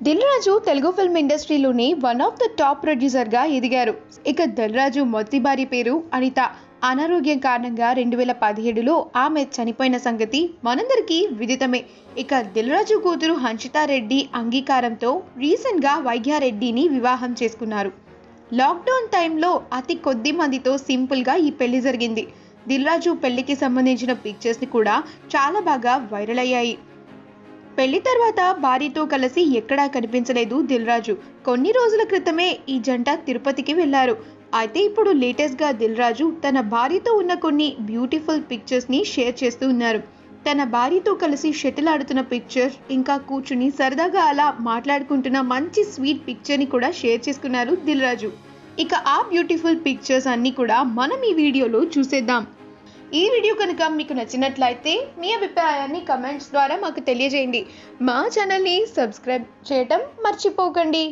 Dil Raju Telugu film ఇండస్ట్రీలోని one of the top ప్రొడ్యూసర్గా ఎదిగారు. ఇక దిల్ రాజు మొదటి భార్య పేరు అనిత. అనారోగ్యం కారణంగా 2017లో ఆమె చనిపోయిన సంగతి మనందరికీ విదితమే. ఇక దిల్ రాజు కూతురు హన్షితా రెడ్డి అంగీకారంతో రీసెంట్గా వైద్యారెడ్డిని వివాహం చేసుకున్నారు. లాక్డౌన్ టైంలో అతి కొద్ది మందితో సింపుల్గా ఈ పెళ్లి జరిగింది. దిల్ రాజు పెళ్లికి సంబంధించిన పిక్చర్స్ని కూడా చాలా బాగా వైరల్ అయ్యాయి. పెళ్లి తర్వాత భార్యతో కలిసి ఎక్కడా కనిపించలేదు దిల్ రాజు. కొన్ని రోజుల క్రితమే ఈ జంట తిరుపతికి వెళ్లారు. అయితే ఇప్పుడు లేటెస్ట్గా దిల్ రాజు తన భార్యతో ఉన్న కొన్ని బ్యూటిఫుల్ పిక్చర్స్ని షేర్ చేస్తూ ఉన్నారు. తన భార్యతో కలిసి షటిల్ ఆడుతున్న పిక్చర్, ఇంకా కూర్చుని సరదాగా అలా మాట్లాడుకుంటున్న మంచి స్వీట్ పిక్చర్ని కూడా షేర్ చేసుకున్నారు దిల్ రాజు. ఇక ఆ బ్యూటిఫుల్ పిక్చర్స్ అన్నీ కూడా మనం ఈ వీడియోలో చూసేద్దాం. ఈ వీడియో కనుక మీకు నచ్చినట్లయితే మీ అభిప్రాయాన్ని కమెంట్స్ ద్వారా మాకు తెలియజేయండి. మా ఛానల్ని సబ్స్క్రైబ్ చేయటం మర్చిపోకండి.